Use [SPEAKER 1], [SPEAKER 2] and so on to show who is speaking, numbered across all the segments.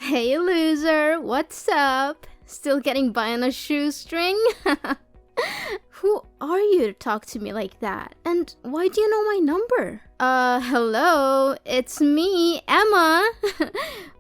[SPEAKER 1] Hey loser, what's up? Still getting by on a shoestring? Who are you to talk to me like that? And why do you know my number? Hello, it's me, Emma.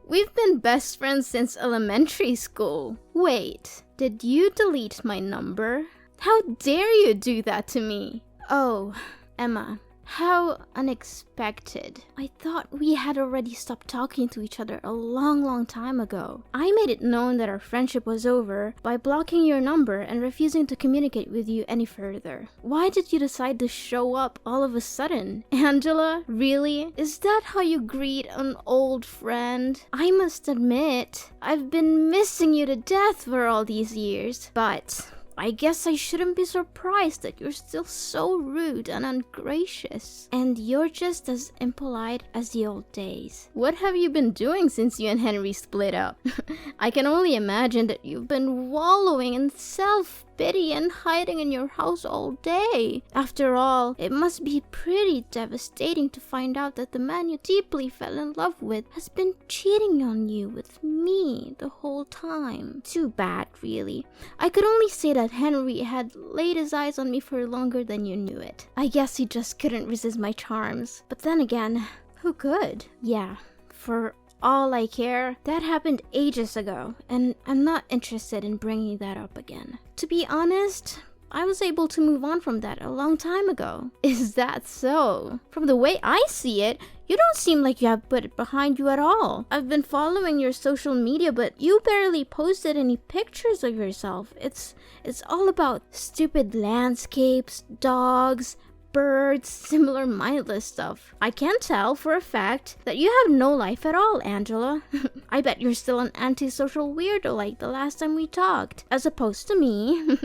[SPEAKER 1] We've been best friends since elementary school. Wait, did you delete my number? How dare you do that to me? Oh, Emma. How unexpected. I thought we had already stopped talking to each other a long time ago. I made it known that our friendship was over by blocking your number and refusing to communicate with you any further. Why did you decide to show up all of a sudden? Angela, really? Is that how you greet an old friend? I must admit, I've been missing you to death for all these years, but I guess I shouldn't be surprised that you're still so rude and ungracious. And you're just as impolite as the old days. What have you been doing since you and Henry split up? I can only imagine that you've been wallowing in self-pity and hiding in your house all day. After all, it must be pretty devastating to find out that the man you deeply fell in love with has been cheating on you with me the whole time. Too bad, really. I could only say that Henry had laid his eyes on me for longer than you knew it. I guess he just couldn't resist my charms. But then again, who could? Yeah, for all I care, that happened ages ago, and I'm not interested in bringing that up again. To be honest, I was able to move on from that a long time ago. Is that so? From the way I see it, you don't seem like you have put it behind you at all. I've been following your social media, but you barely posted any pictures of yourself. It's all about stupid landscapes, dogs, birds, similar mindless stuff. I can tell for a fact that you have no life at all, Angela. I bet you're still an antisocial weirdo like the last time we talked, as opposed to me,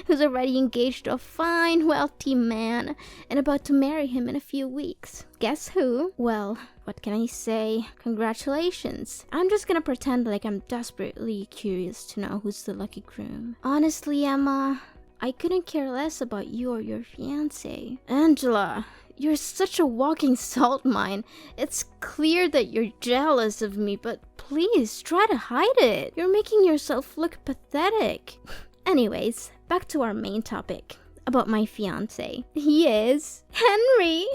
[SPEAKER 1] who's already engaged to a fine, wealthy man and about to marry him in a few weeks. Guess who? Well, what can I say? Congratulations. I'm just gonna pretend like I'm desperately curious to know who's the lucky groom. Honestly, Emma, I couldn't care less about you or your fiancé. Angela, you're such a walking salt mine. It's clear that you're jealous of me, but please try to hide it. You're making yourself look pathetic. Anyways, back to our main topic. About my fiancé. He is Henry.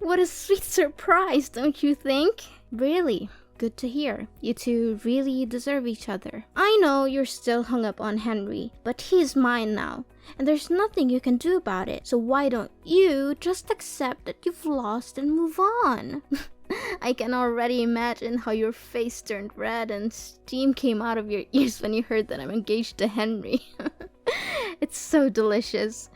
[SPEAKER 1] What a sweet surprise, don't you think? Really? Good to hear. You two really deserve each other. I know you're still hung up on Henry, but he's mine now, and there's nothing you can do about it. So why don't you just accept that you've lost and move on? I can already imagine how your face turned red and steam came out of your ears when you heard that I'm engaged to Henry. It's so delicious.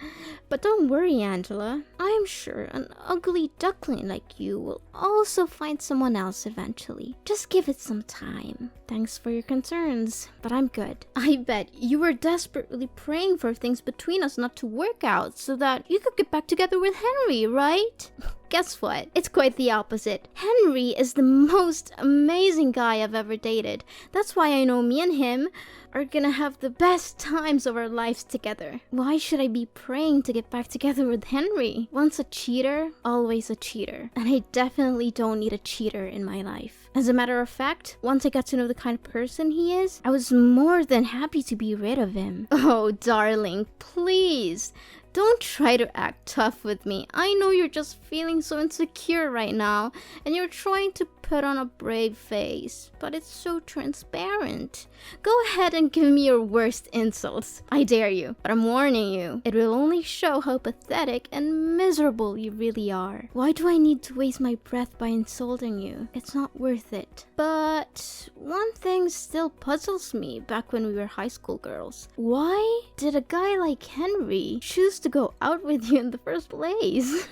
[SPEAKER 1] But don't worry, Angela. I'm sure an ugly duckling like you will also find someone else eventually. Just give it some time. Thanks for your concerns, but I'm good. I bet you were desperately praying for things between us not to work out so that you could get back together with Henry, right? Guess what? It's quite the opposite. Henry is the most amazing guy I've ever dated. That's why I know me and him are gonna have the best times of our lives together. Why should I be praying to get back together with Henry? Once a cheater, always a cheater. And I definitely don't need a cheater in my life. As a matter of fact, once I got to know the kind of person he is, I was more than happy to be rid of him. Oh, darling, please. Don't try to act tough with me. I know you're just feeling so insecure right now, and you're trying to put on a brave face, but it's so transparent. Go ahead and give me your worst insults. I dare you, but I'm warning you. It will only show how pathetic and miserable you really are. Why do I need to waste my breath by insulting you? It's not worth it. But one thing still puzzles me back when we were high school girls. Why did a guy like Henry choose to go out with you in the first place?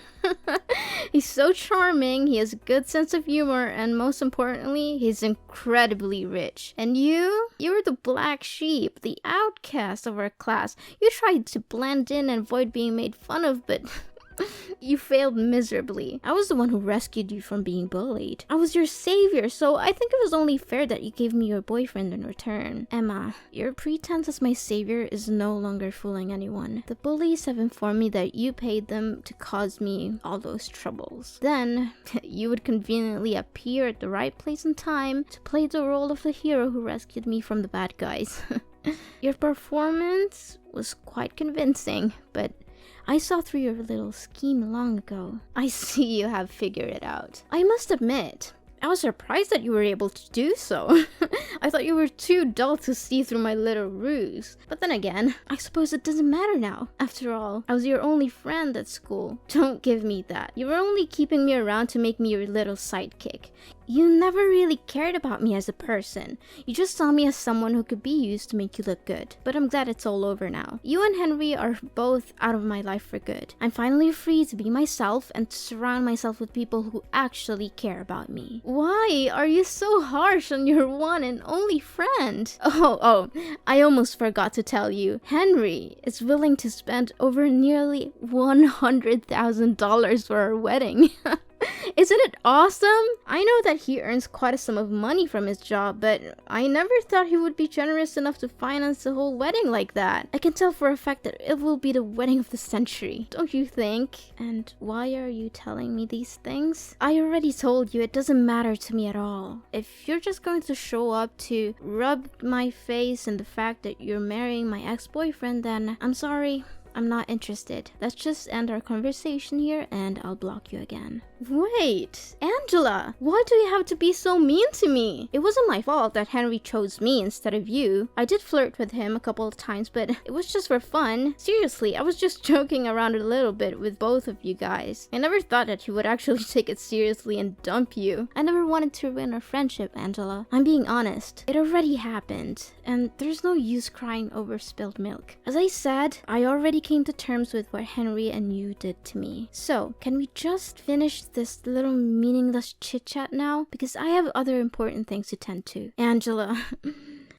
[SPEAKER 1] He's so charming, he has a good sense of humor, and most importantly, he's incredibly rich. And you were the black sheep, the outcast of our class. You tried to blend in and avoid being made fun of, but You failed miserably. I was the one who rescued you from being bullied. I was your savior, so I think it was only fair that you gave me your boyfriend in return. Emma, your pretense as my savior is no longer fooling anyone. The bullies have informed me that you paid them to cause me all those troubles. Then, you would conveniently appear at the right place and time to play the role of the hero who rescued me from the bad guys. Your performance was quite convincing, but I saw through your little scheme long ago. I see you have figured it out. I must admit, I was surprised that you were able to do so. I thought you were too dull to see through my little ruse. But then again, I suppose it doesn't matter now. After all, I was your only friend at school. Don't give me that. You were only keeping me around to make me your little sidekick. You never really cared about me as a person. You just saw me as someone who could be used to make you look good. But I'm glad it's all over now. You and Henry are both out of my life for good. I'm finally free to be myself and to surround myself with people who actually care about me. Why are you so harsh on your one and only friend? Oh, I almost forgot to tell you. Henry is willing to spend over nearly $100,000 for our wedding. Isn't it awesome? I know that he earns quite a sum of money from his job, but I never thought he would be generous enough to finance the whole wedding like that. I can tell for a fact that it will be the wedding of the century, don't you think? And why are you telling me these things? I already told you it doesn't matter to me at all. If you're just going to show up to rub my face in the fact that you're marrying my ex-boyfriend, then I'm sorry. I'm not interested. Let's just end our conversation here and I'll block you again. Wait, Angela, why do you have to be so mean to me? It wasn't my fault that Henry chose me instead of you. I did flirt with him a couple of times, but it was just for fun. Seriously, I was just joking around a little bit with both of you guys. I never thought that he would actually take it seriously and dump you. I never wanted to ruin our friendship, Angela. I'm being honest. It already happened, and there's no use crying over spilled milk. As I said, I already came to terms with what Henry and you did to me. So, can we just finish this little meaningless chit-chat now? Because I have other important things to tend to. Angela,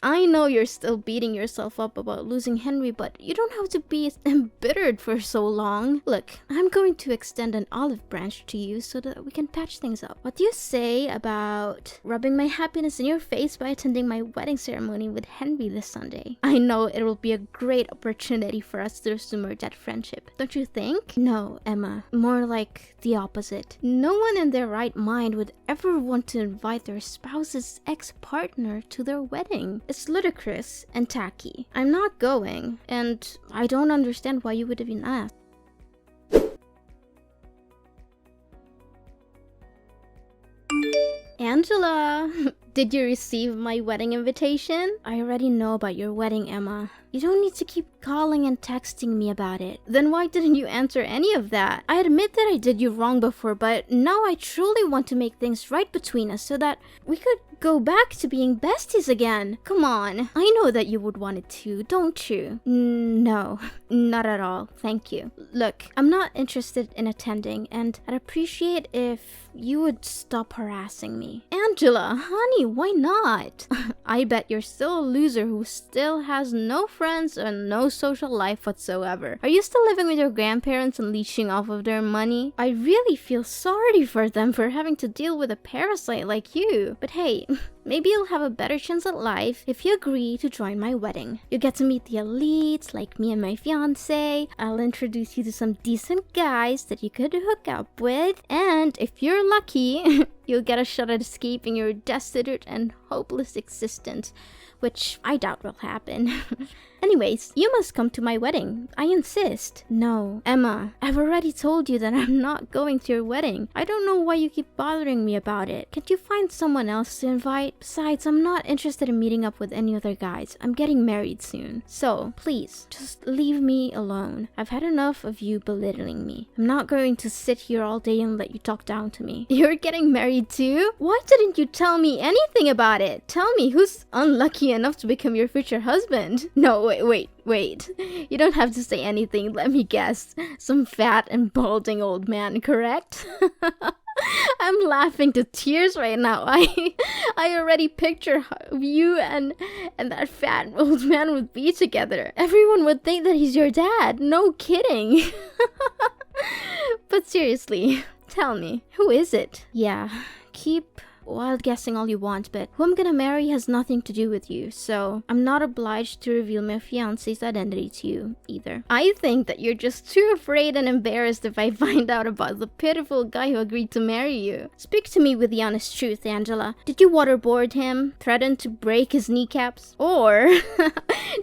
[SPEAKER 1] I know you're still beating yourself up about losing Henry, but you don't have to be embittered for so long. Look, I'm going to extend an olive branch to you so that we can patch things up. What do you say about rubbing my happiness in your face by attending my wedding ceremony with Henry this Sunday? I know it will be a great opportunity for us to resume our dead friendship. Don't you think? No, Emma. More like the opposite. No one in their right mind would ever want to invite their spouse's ex-partner to their wedding. It's ludicrous and tacky. I'm not going, and I don't understand why you would have been asked. Angela, did you receive my wedding invitation? I already know about your wedding, Emma. You don't need to keep calling and texting me about it. Then why didn't you answer any of that? I admit that I did you wrong before, but now I truly want to make things right between us so that we could go back to being besties again. Come on. I know that you would want it too, don't you? No, not at all. Thank you. Look, I'm not interested in attending, and I'd appreciate if you would stop harassing me. Angela, honey, why not? I bet you're still a loser who still has no friends and no social life whatsoever. Are you still living with your grandparents and leeching off of their money? I really feel sorry for them for having to deal with a parasite like you. But hey, maybe you'll have a better chance at life if you agree to join my wedding. You get to meet the elites like me and my fiance. I'll introduce you to some decent guys that you could hook up with. And if you're lucky, you'll get a shot at escaping your destitute and hopeless existence, which I doubt will happen. Anyways, you must come to my wedding. I insist. No, Emma, I've already told you that I'm not going to your wedding. I don't know why you keep bothering me about it. Can't you find someone else to invite? Besides, I'm not interested in meeting up with any other guys. I'm getting married soon. So, please, just leave me alone. I've had enough of you belittling me. I'm not going to sit here all day and let you talk down to me. You're getting married too? Why didn't you tell me anything about it? Tell me who's unlucky enough to become your future husband. No, wait. You don't have to say anything. Let me guess. Some fat and balding old man, correct? I'm laughing to tears right now. I already picture you and that fat old man would be together. Everyone would think that he's your dad. No kidding. But seriously, tell me, who is it? Yeah, keep wild guessing all you want, but who I'm gonna marry has nothing to do with you, so I'm not obliged to reveal my fiancé's identity to you either. I think that you're just too afraid and embarrassed if I find out about the pitiful guy who agreed to marry you. Speak to me with the honest truth, Angela. Did you waterboard him, threaten to break his kneecaps, or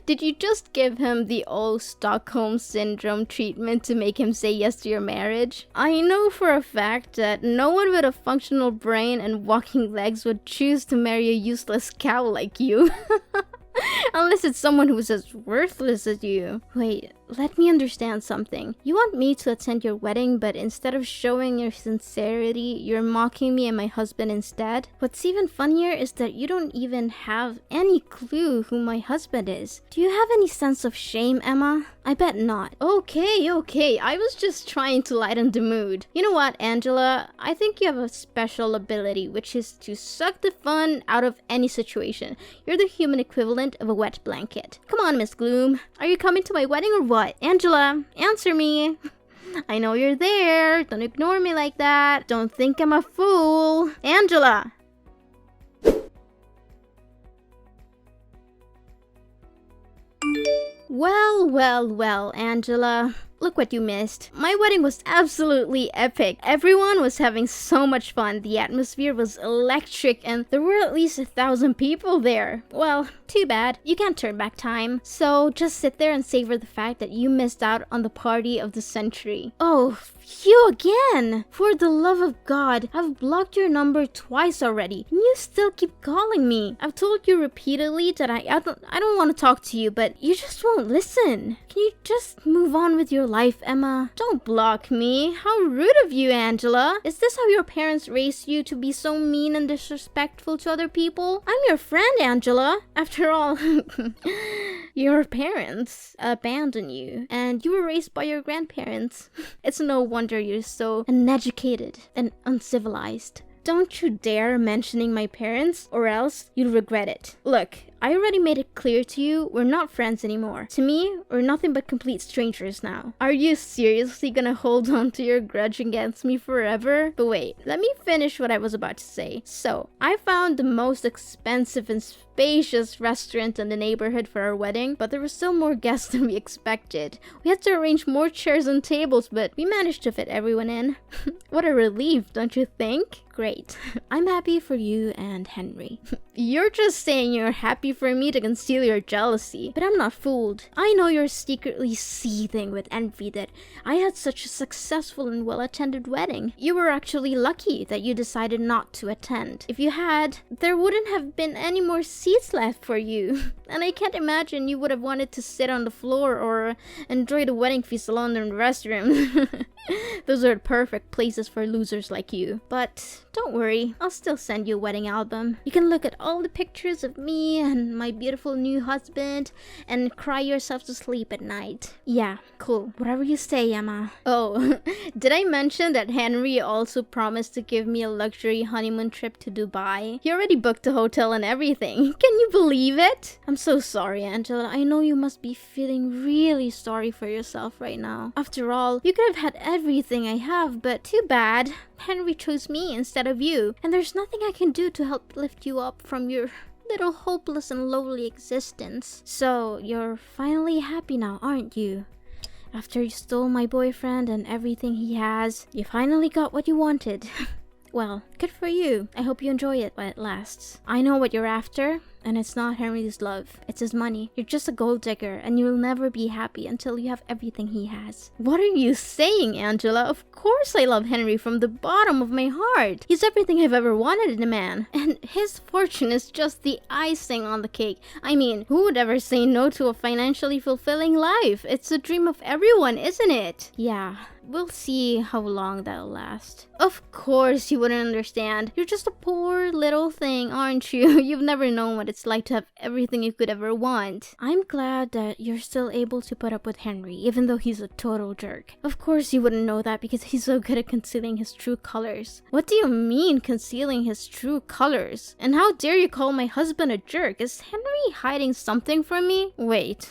[SPEAKER 1] did you just give him the old Stockholm Syndrome treatment to make him say yes to your marriage? I know for a fact that no one with a functional brain and walking legs would choose to marry a useless cow like you. Unless it's someone who's as worthless as you. Wait, let me understand something. You want me to attend your wedding, but instead of showing your sincerity, you're mocking me and my husband instead? What's even funnier is that you don't even have any clue who my husband is. Do you have any sense of shame, Emma? I bet not. Okay, I was just trying to lighten the mood. You know what, Angela? I think you have a special ability, which is to suck the fun out of any situation. You're the human equivalent of a wet blanket. Come on, Miss Gloom. Are you coming to my wedding or what? Angela, answer me. I know you're there. Don't ignore me like that. Don't think I'm a fool. Angela! Well, Angela. Look what you missed. My wedding was absolutely epic. Everyone was having so much fun. The atmosphere was electric and there were at least 1,000 people there. Well, too bad. You can't turn back time. So just sit there and savor the fact that you missed out on the party of the century. Oh, you again! For the love of God, I've blocked your number twice already, and you still keep calling me. I've told you repeatedly that I don't want to talk to you, but you just won't listen. Can you just move on with your life, Emma? Don't block me. How rude of you, Angela. Is this how your parents raised you, to be so mean and disrespectful to other people? I'm your friend, Angela. After all, your parents abandoned you, and you were raised by your grandparents. It's no wonder you're so uneducated and uncivilized. Don't you dare mentioning my parents, or else you'll regret it. Look, I already made it clear to you, we're not friends anymore. To me, we're nothing but complete strangers now. Are you seriously gonna hold on to your grudge against me forever? But wait, let me finish what I was about to say. So, I found the most expensive and spacious restaurant in the neighborhood for our wedding, but there were still more guests than we expected. We had to arrange more chairs and tables, but we managed to fit everyone in. What a relief, don't you think? Great. I'm happy for you and Henry. You're just saying you're happy for me to conceal your jealousy, but I'm not fooled. I know you're secretly seething with envy that I had such a successful and well-attended wedding. You were actually lucky that you decided not to attend. If you had, there wouldn't have been any more seats left for you. And I can't imagine you would have wanted to sit on the floor or enjoy the wedding feast alone in the restroom. Those are perfect places for losers like you. But don't worry, I'll still send you a wedding album. You can look at all the pictures of me and my beautiful new husband and cry yourself to sleep at night. Yeah, cool. Whatever you say, Emma. Oh, did I mention that Henry also promised to give me a luxury honeymoon trip to Dubai? He already booked a hotel and everything. Can you believe it? I'm so sorry, Angela. I know you must be feeling really sorry for yourself right now. After all, you could have had everything I have, but too bad. Henry chose me instead of you, and there's nothing I can do to help lift you up from your little hopeless and lowly existence. So, you're finally happy now, aren't you? After you stole my boyfriend and everything he has, you finally got what you wanted. Well, good for you. I hope you enjoy it while it lasts. I know what you're after, and it's not Henry's love. It's his money. You're just a gold digger, and you'll never be happy until you have everything he has. What are you saying, Angela? Of course I love Henry from the bottom of my heart. He's everything I've ever wanted in a man, and his fortune is just the icing on the cake. I mean, who would ever say no to a financially fulfilling life? It's the dream of everyone, isn't it? Yeah. We'll see how long that'll last. Of course you wouldn't understand. You're just a poor little thing, aren't you? You've never known what it's like to have everything you could ever want. I'm glad that you're still able to put up with Henry, even though he's a total jerk. Of course you wouldn't know that because he's so good at concealing his true colors. What do you mean, concealing his true colors? And how dare you call my husband a jerk? Is Henry hiding something from me? Wait.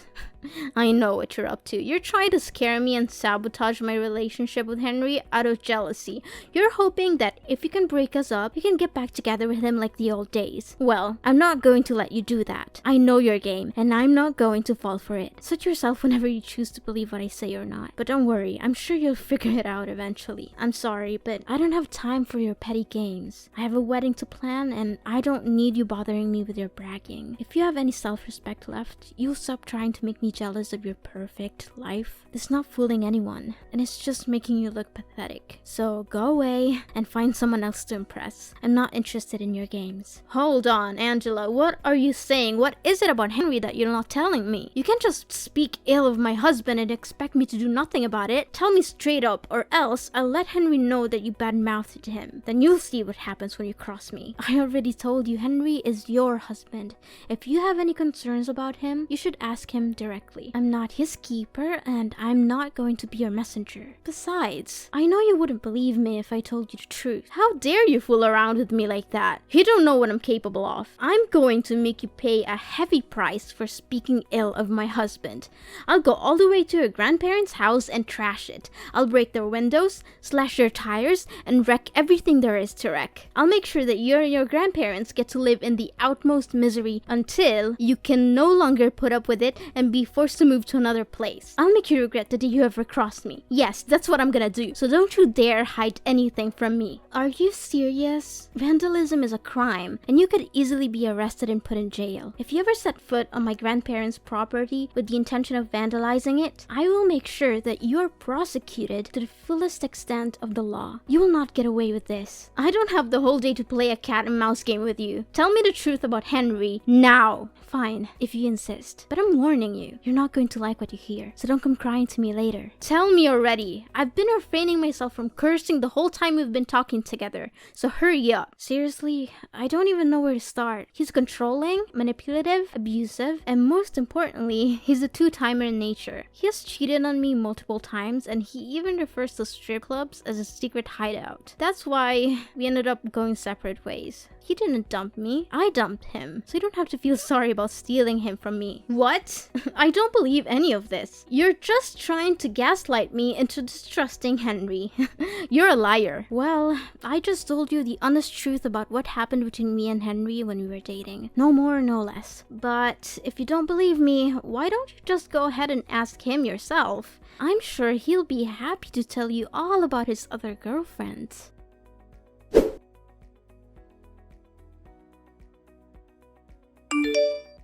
[SPEAKER 1] I know what you're up to. You're trying to scare me and sabotage my relationship with Henry out of jealousy. You're hoping that if you can break us up, you can get back together with him like the old days. Well, I'm not going to let you do that. I know your game, and I'm not going to fall for it. Suit yourself whenever you choose to believe what I say or not. But don't worry, I'm sure you'll figure it out eventually. I'm sorry, but I don't have time for your petty games. I have a wedding to plan, and I don't need you bothering me with your bragging. If you have any self-respect left, you'll stop trying to make me jealous of your perfect life. It's not fooling anyone, and it's just making you look pathetic. So go away and find someone else to impress. I'm not interested in your games. Hold on, Angela. What are you saying? What is it about Henry that you're not telling me? You can't just speak ill of my husband and expect me to do nothing about it. Tell me straight up, or else I'll let Henry know that you badmouthed him. Then you'll see what happens when you cross me. I already told you, Henry is your husband. If you have any concerns about him, you should ask him directly. I'm not his keeper, and I'm not going to be your messenger. Besides, I know you wouldn't believe me if I told you the truth. How dare you fool around with me like that? You don't know what I'm capable of. I'm going to make you pay a heavy price for speaking ill of my husband. I'll go all the way to your grandparents' house and trash it. I'll break their windows, slash their tires, and wreck everything there is to wreck. I'll make sure that you and your grandparents get to live in the utmost misery until you can no longer put up with it and be forced to move to another place. I'll make you regret the day you ever crossed me. Yes, that's what I'm gonna do. So don't you dare hide anything from me. Are you serious? Vandalism is a crime, and you could easily be arrested and put in jail. If you ever set foot on my grandparents' property with the intention of vandalizing it, I will make sure that you're prosecuted to the fullest extent of the law. You will not get away with this. I don't have the whole day to play a cat and mouse game with you. Tell me the truth about Henry now. Fine, if you insist. But I'm warning you, you're not going to like what you hear, so don't come crying to me later. Tell me already. I've been refraining myself from cursing the whole time we've been talking together, so hurry up. Seriously, I don't even know where to start. He's controlling, manipulative, abusive, and most importantly, he's a two-timer in nature. He has cheated on me multiple times, and he even refers to strip clubs as a secret hideout. That's why we ended up going separate ways. He didn't dump me. I dumped him. So you don't have to feel sorry about stealing him from me. What? I don't believe any of this. You're just trying to gaslight me into distrusting Henry. You're a liar. Well, I just told you the honest truth about what happened between me and Henry when we were dating. No more, no less. But if you don't believe me, why don't you just go ahead and ask him yourself? I'm sure he'll be happy to tell you all about his other girlfriends.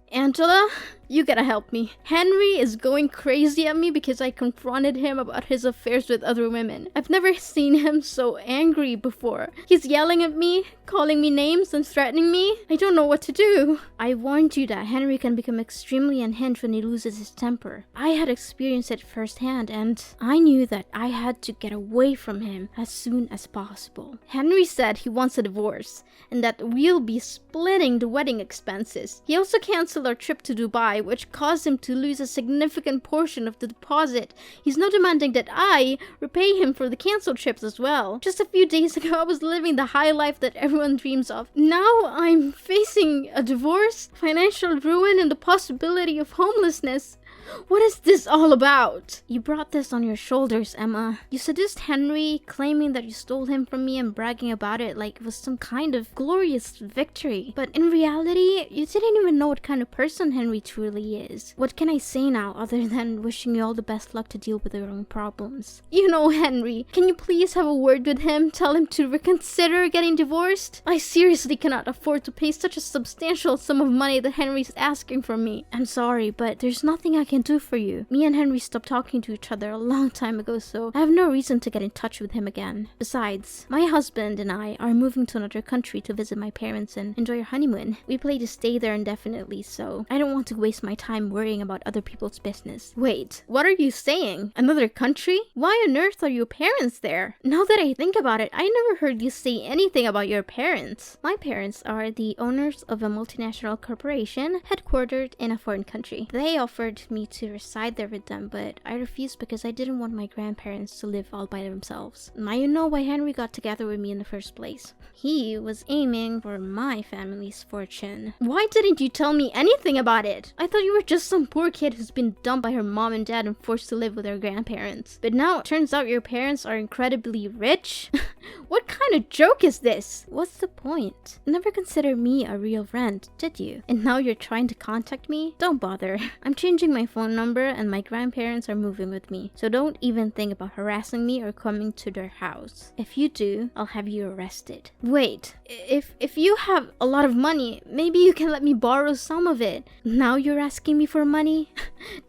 [SPEAKER 1] Angela, you gotta help me. Henry is going crazy at me because I confronted him about his affairs with other women. I've never seen him so angry before. He's yelling at me, calling me names, and threatening me. I don't know what to do. I warned you that Henry can become extremely unhinged when he loses his temper. I had experienced it firsthand, and I knew that I had to get away from him as soon as possible. Henry said he wants a divorce, and that we'll be splitting the wedding expenses. He also canceled our trip to Dubai, which caused him to lose a significant portion of the deposit. He's now demanding that I repay him for the canceled trips as well. Just a few days ago, I was living the high life that everyone dreams of. Now I'm facing a divorce, financial ruin, and the possibility of homelessness. What is this all about? You brought this on your shoulders, Emma. You seduced Henry, claiming that you stole him from me and bragging about it like it was some kind of glorious victory. But in reality, you didn't even know what kind of person Henry truly is. What can I say now other than wishing you all the best luck to deal with your own problems? You know Henry. Can you please have a word with him? Tell him to reconsider getting divorced? I seriously cannot afford to pay such a substantial sum of money that Henry's asking from me. I'm sorry, but there's nothing I can do for you. Me and Henry stopped talking to each other a long time ago, so I have no reason to get in touch with him again. Besides, my husband and I are moving to another country to visit my parents and enjoy our honeymoon. We plan to stay there indefinitely, so I don't want to waste my time worrying about other people's business. Wait, what are you saying? Another country? Why on earth are your parents there? Now that I think about it, I never heard you say anything about your parents. My parents are the owners of a multinational corporation headquartered in a foreign country. They offered me to reside there with them, but I refused because I didn't want my grandparents to live all by themselves. Now you know why Henry got together with me in the first place. He was aiming for my family's fortune. Why didn't you tell me anything about it? I thought you were just some poor kid who's been dumped by her mom and dad and forced to live with her grandparents. But now it turns out your parents are incredibly rich? What kind of joke is this? What's the point? Never considered me a real friend, did you? And now you're trying to contact me? Don't bother. I'm changing my phone number and my grandparents are moving with me. So don't even think about harassing me or coming to their house. If you do, I'll have you arrested. Wait, if you have a lot of money, maybe you can let me borrow some of it. Now you're asking me for money?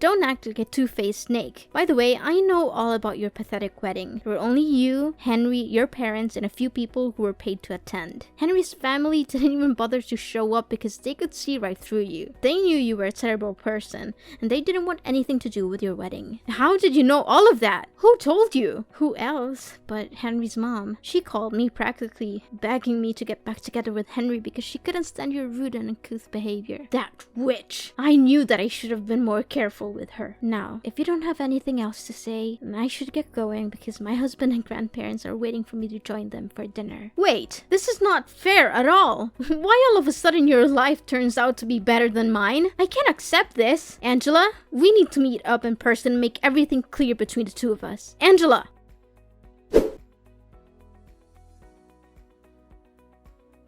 [SPEAKER 1] Don't act like a two-faced snake. By the way, I know all about your pathetic wedding. There were only you, Henry, your parents, and a few people who were paid to attend. Henry's family didn't even bother to show up because they could see right through you. They knew you were a terrible person, and they didn't want anything to do with your wedding. How did you know all of that? Who told you? Who else but Henry's mom? She called me practically begging me to get back together with Henry because she couldn't stand your rude and uncouth behavior. That witch! I knew that I should have been more careful with her. Now, if you don't have anything else to say, then I should get going because my husband and grandparents are waiting for me to join them for dinner. Wait, this is not fair at all. Why all of a sudden your life turns out to be better than mine? I can't accept this. Angela, we need to meet up in person and make everything clear between the two of us. Angela!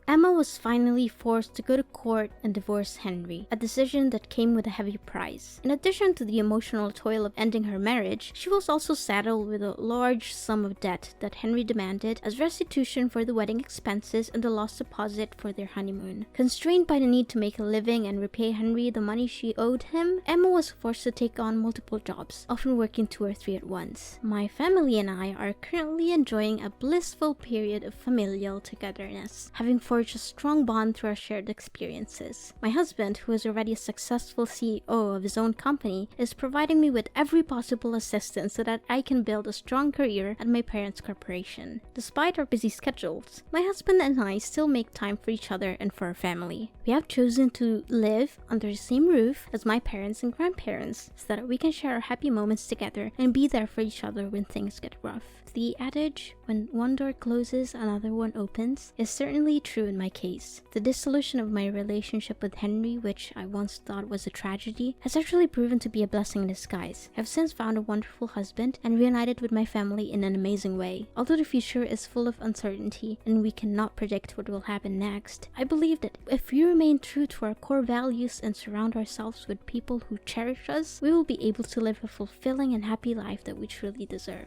[SPEAKER 1] Emma was finally forced to go to court and divorce Henry, a decision that came with a heavy price. In addition to the emotional toil of ending her marriage, she was also saddled with a large sum of debt that Henry demanded as restitution for the wedding expenses and the lost deposit for their honeymoon. Constrained by the need to make a living and repay Henry the money she owed him, Emma was forced to take on multiple jobs, often working 2 or 3 at once. My family and I are currently enjoying a blissful period of familial togetherness, having forged a strong bond through our shared experiences. My husband, who is already a successful CEO of his own company, is providing me with every possible assistance so that I can build a strong career at my parents' corporation. Despite our busy schedules, my husband and I still make time for each other and for our family. We have chosen to live under the same roof as my parents and grandparents so that we can share our happy moments together and be there for each other when things get rough. The adage, when one door closes, another one opens, is certainly true in my case. The dissolution of my relationship with Henry, which I once thought was a tragedy, has actually proven to be a blessing in disguise. I've since found a wonderful husband and reunited with my family in an amazing way. Although the future is full of uncertainty and we cannot predict what will happen next, I believe that if we remain true to our core values and surround ourselves with people who cherish us, we will be able to live a fulfilling and happy life that we truly deserve.